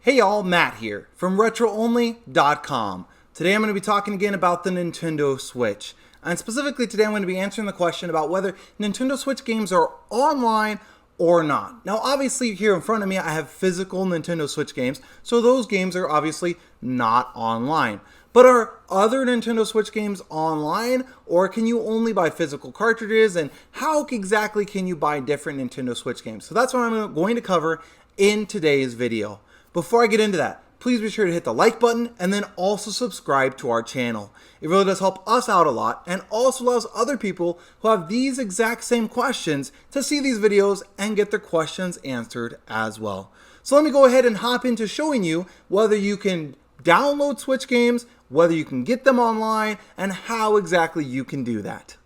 Hey y'all, Matt here from RetroOnly.com. Today I'm going to be talking again about the Nintendo Switch. And specifically today I'm going to be answering the question about whether Nintendo Switch games are online or not. Now obviously here in front of me I have physical Nintendo Switch games, so those games are obviously not online. But are other Nintendo Switch games online, or can you only buy physical cartridges, and how exactly can you buy different Nintendo Switch games? So that's what I'm going to cover in today's video. Before I get into that, please be sure to hit the like button and then also subscribe to our channel. It really does help us out a lot and also allows other people who have these exact same questions to see these videos and get their questions answered as well. So let me go ahead and hop into showing you whether you can download Switch games, whether you can get them online, and how exactly you can do that.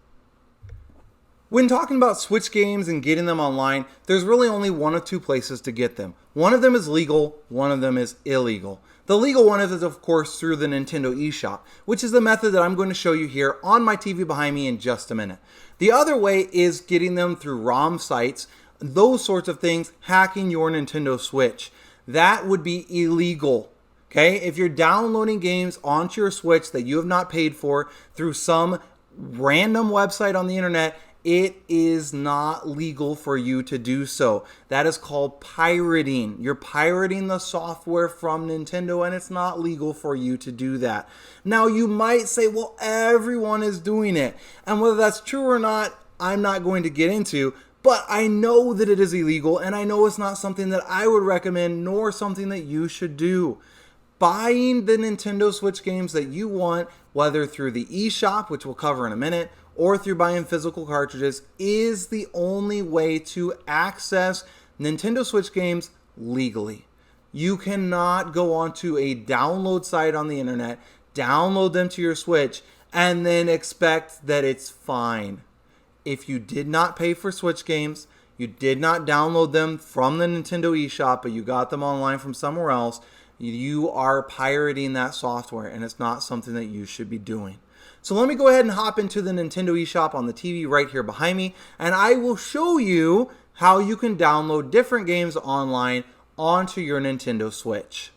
When talking about Switch games and getting them online, there's really only one of two places to get them. One of them is legal, one of them is illegal. The legal one is of course through the Nintendo eShop, which is the method that I'm going to show you here on my TV behind me in just a minute. The other way is getting them through ROM sites, those sorts of things, hacking your Nintendo Switch. That would be illegal. Okay, if you're downloading games onto your Switch that you have not paid for through some random website on the internet, it is not legal for you to do so. That is called pirating. You're pirating the software from Nintendo, and it's not legal for you to do that. Now, you might say, well, everyone is doing it. And whether that's true or not, I'm not going to get into. But I know that it is illegal, and I know it's not something that I would recommend, nor something that you should do. Buying the Nintendo Switch games that you want, whether through the eShop, which we'll cover in a minute, or through buying physical cartridges, is the only way to access Nintendo Switch games legally. You cannot go onto a download site on the internet, download them to your Switch, and then expect that it's fine. If you did not pay for Switch games, you did not download them from the Nintendo eShop, but you got them online from somewhere else, you are pirating that software, and it's not something that you should be doing. So let me go ahead and hop into the Nintendo eShop on the TV right here behind me, and I will show you how you can download different games online onto your Nintendo Switch.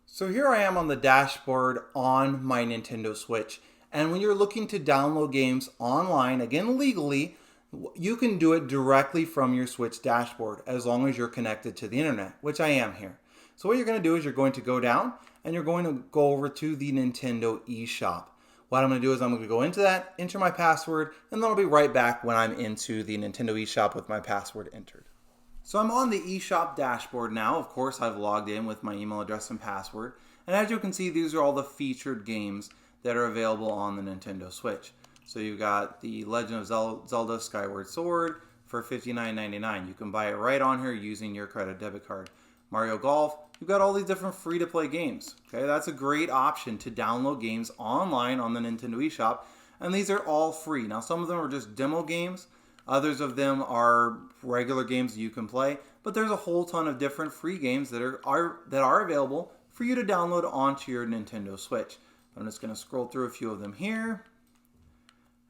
So here I am on the dashboard on my Nintendo Switch, and when you're looking to download games online, again legally, you can do it directly from your Switch dashboard as long as you're connected to the internet, which I am here. So what you're going to do is you're going to go down and you're going to go over to the Nintendo eShop. What I'm going to do is I'm going to go into that, enter my password, and then I'll be right back when I'm into the Nintendo eShop with my password entered. So I'm on the eShop dashboard now. Of course, I've logged in with my email address and password. And as you can see, these are all the featured games that are available on the Nintendo Switch. So you've got the Legend of Zelda Skyward Sword for $59.99. You can buy it right on here using your credit debit card. Mario Golf, you've got all these different free-to-play games. Okay, that's a great option to download games online on the Nintendo eShop, and these are all free. Now, some of them are just demo games. Others of them are regular games that you can play, but there's a whole ton of different free games that are available for you to download onto your Nintendo Switch. I'm just going to scroll through a few of them here.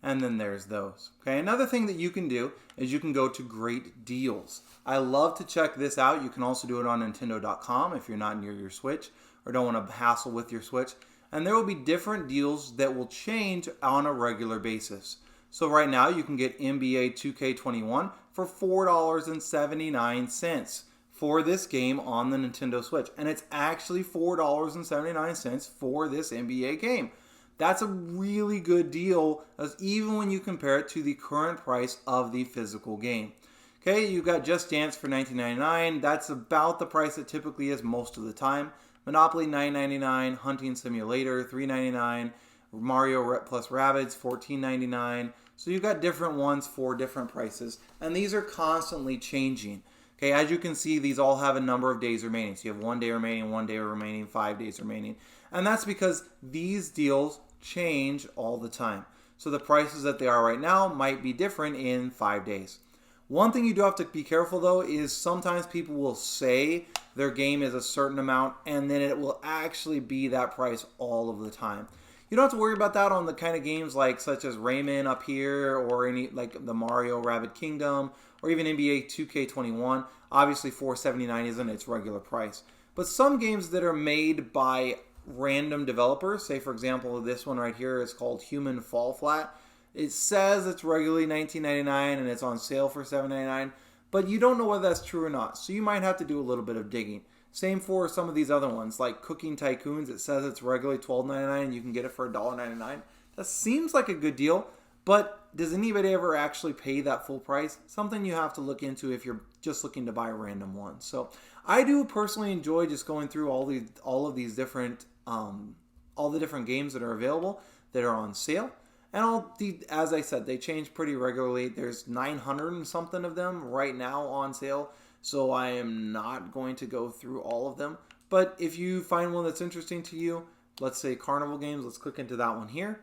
And then there's those. Okay, another thing that you can do is you can go to great deals. I love to check this out. You can also do it on Nintendo.com if you're not near your Switch or don't want to hassle with your Switch. And there will be different deals that will change on a regular basis. So right now you can get NBA 2K21 for $4.79 for this game on the Nintendo Switch. And it's actually $4.79 for this NBA game. That's a really good deal, even when you compare it to the current price of the physical game. Okay, you've got Just Dance for $19.99. That's about the price it typically is most of the time. Monopoly $9.99, Hunting Simulator $3.99, Mario plus Rabbids $14.99. So you've got different ones for different prices, and these are constantly changing. Okay, as you can see, these all have a number of days remaining. So you have 1 day remaining, 1 day remaining, 5 days remaining. And that's because these deals change all the time. So the prices that they are right now might be different in 5 days. One thing you do have to be careful though is sometimes people will say their game is a certain amount and then it will actually be that price all of the time. You don't have to worry about that on the kind of games like such as Rayman up here or any like the Mario Rabbid Kingdom or even NBA 2K21. Obviously $4.79 isn't its regular price. But some games that are made by random developers, say for example this one right here is called Human Fall Flat. It says it's regularly $19.99 and it's on sale for $7.99, but you don't know whether that's true or not. So you might have to do a little bit of digging. Same for some of these other ones, like Cooking Tycoons. It says it's regularly $12.99 and you can get it for $1.99. That seems like a good deal, but does anybody ever actually pay that full price? Something you have to look into if you're just looking to buy random ones. So I do personally enjoy just going through all of these different all the different games that are available that are on sale. And as I said, they change pretty regularly. There's 900 and something of them right now on sale. So I am not going to go through all of them. But if you find one that's interesting to you, let's say Carnival Games, let's click into that one here.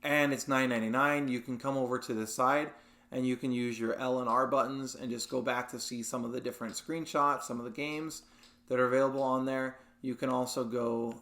And it's $9.99. You can come over to this side and you can use your L and R buttons and just go back to see some of the different screenshots, some of the games that are available on there. You can also go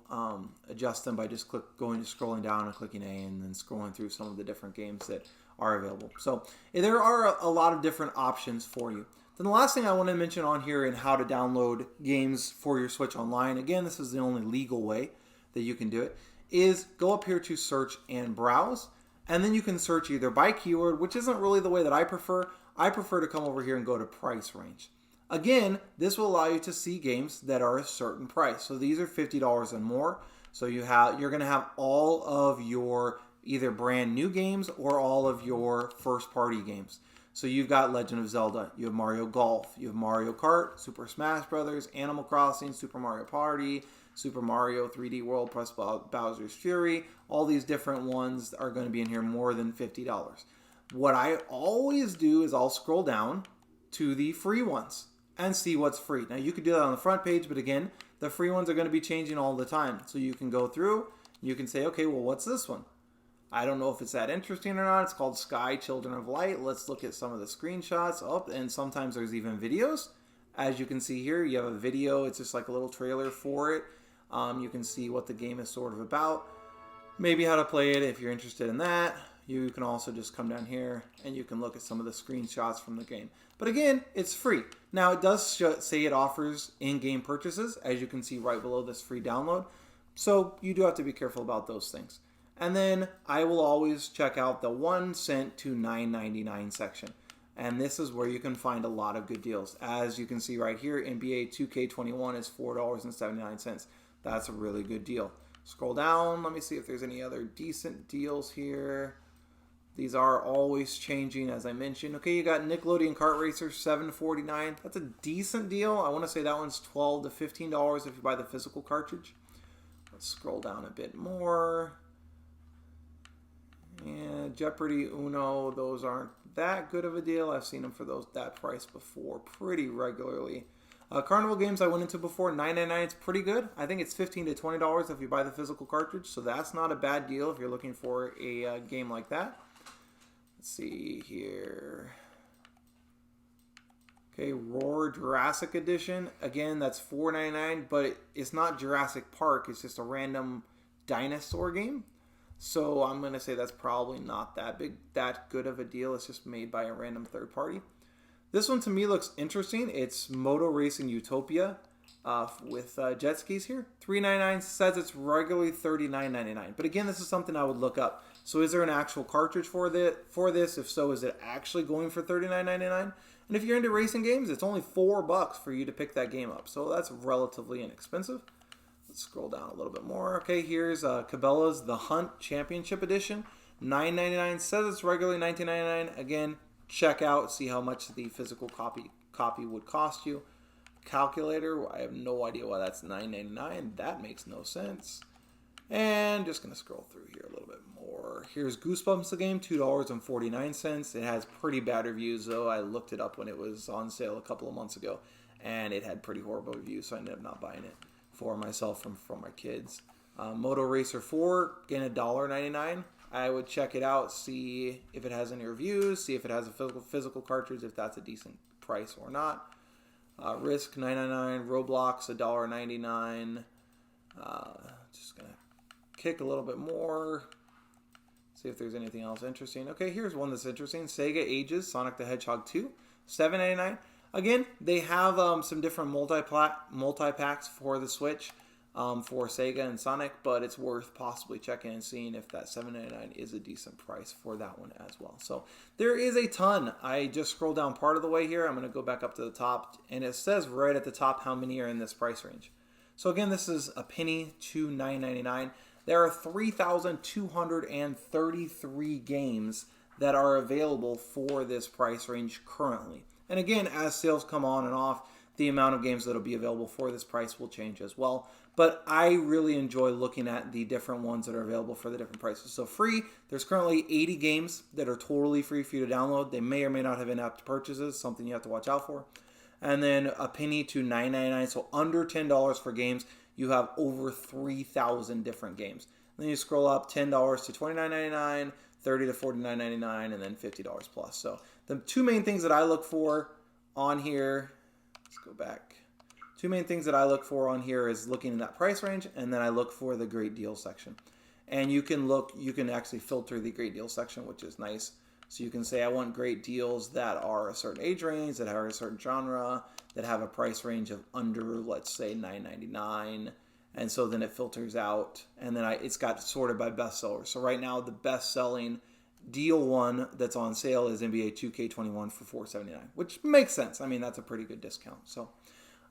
adjust them by just scrolling down and clicking A and then scrolling through some of the different games that are available. So there are a lot of different options for you. Then the last thing I want to mention on here in how to download games for your Switch online, again, this is the only legal way that you can do it, is go up here to search and browse. And then you can search either by keyword, which isn't really the way that I prefer. I prefer to come over here and go to price range. Again, this will allow you to see games that are a certain price. So these are $50 and more. So you're going to have all of your either brand new games or all of your first party games. So you've got Legend of Zelda, you have Mario Golf, you have Mario Kart, Super Smash Brothers, Animal Crossing, Super Mario Party, Super Mario 3D World plus Bowser's Fury. All these different ones are going to be in here more than $50. What I always do is I'll scroll down to the free ones and see what's free. Now you could do that on the front page, but again, the free ones are going to be changing all the time. So you can go through, you can say, okay, well, what's this one? I don't know if it's that interesting or not. It's called Sky Children of Light. Let's look at some of the screenshots up, and sometimes there's even videos. As you can see here, you have a video. It's just like a little trailer for it. You can see what the game is sort of about, maybe how to play it if you're interested in that. You can also just come down here and you can look at some of the screenshots from the game. But again, it's free. Now, it does say it offers in-game purchases, as you can see right below this free download. So you do have to be careful about those things. And then I will always check out the 1 cent to $9.99 section. And this is where you can find a lot of good deals. As you can see right here, NBA 2K21 is $4.79. That's a really good deal. Scroll down. Let me see if there's any other decent deals here. These are always changing, as I mentioned. Okay, you got Nickelodeon Kart Racer, $7.49. That's a decent deal. I want to say that one's $12 to $15 if you buy the physical cartridge. Let's scroll down a bit more. And Jeopardy, Uno, those aren't that good of a deal. I've seen them for that price before pretty regularly. Carnival Games I went into before, $9.99. It's pretty good. I think it's $15 to $20 if you buy the physical cartridge, so that's not a bad deal if you're looking for a game like that. Let's see here. Okay, Roar Jurassic Edition. Again, that's $4.99, but it's not Jurassic Park. It's just a random dinosaur game. So I'm going to say that's probably not that good of a deal. It's just made by a random third party. This one to me looks interesting. It's Moto Racing Utopia with jet skis here. $3.99 says it's regularly $39.99. But again, this is something I would look up. So is there an actual cartridge for this? If so, is it actually going for $39.99? And if you're into racing games, it's only $4 for you to pick that game up. So that's relatively inexpensive. Let's scroll down a little bit more. Okay, here's Cabela's The Hunt Championship Edition. $9.99 says it's regularly $19.99. Again, check out, see how much the physical copy would cost you. Calculator, I have no idea why that's $9.99. That makes no sense. And just going to scroll through here a little bit more. Here's Goosebumps the game, $2.49. It has pretty bad reviews, though. I looked it up when it was on sale a couple of months ago, and it had pretty horrible reviews, so I ended up not buying it for myself from my kids. Moto Racer 4, again, $1.99. I would check it out, see if it has any reviews, see if it has a physical cartridge, if that's a decent price or not. Risk, $9.99. Roblox, $1.99. Just going to kick a little bit more, see if there's anything else interesting. Okay, here's one that's interesting. Sega Ages, Sonic the Hedgehog 2, $7.99. Again, they have some different multi-packs for the Switch for Sega and Sonic, but it's worth possibly checking and seeing if that $7.99 is a decent price for that one as well. So there is a ton. I just scrolled down part of the way here. I'm going to go back up to the top, and it says right at the top how many are in this price range. So again, this is a penny to $9.99. There are 3,233 games that are available for this price range currently. And again, as sales come on and off, the amount of games that will be available for this price will change as well. But I really enjoy looking at the different ones that are available for the different prices. So free, there's currently 80 games that are totally free for you to download. They may or may not have in-app purchases, something you have to watch out for. And then a penny to $9.99, so under $10 for games, you have over 3,000 different games. Then you scroll up, $10 to $29.99, $30 to $49.99, and then $50 plus. So the two main things that I look for on here, let's go back. Two main things that I look for on here is looking in that price range, and then I look for the great deal section. And you can actually filter the great deal section, which is nice. So you can say, I want great deals that are a certain age range, that are a certain genre, that have a price range of under, let's say, $9.99. And so then it filters out, and then it's got sorted by bestseller. So right now, the best-selling deal one that's on sale is NBA 2K21 for $4.79, which makes sense. I mean, that's a pretty good discount. So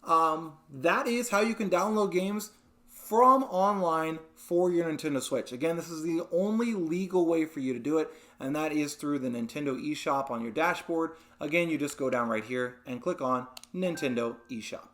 that is how you can download games from online for your Nintendo Switch. Again, this is the only legal way for you to do it, and that is through the Nintendo eShop on your dashboard. Again, you just go down right here and click on Nintendo eShop.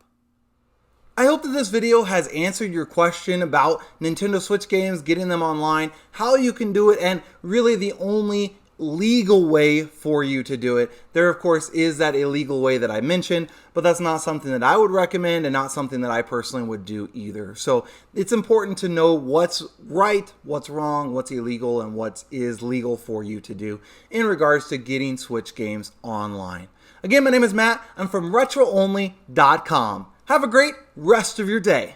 I hope that this video has answered your question about Nintendo Switch games, getting them online, how you can do it, and really the only legal way for you to do it. There, of course, is that illegal way that I mentioned, but that's not something that I would recommend and not something that I personally would do either. So it's important to know what's right, what's wrong, what's illegal, and what is legal for you to do in regards to getting Switch games online. Again, my name is Matt. I'm from RetroOnly.com. Have a great rest of your day.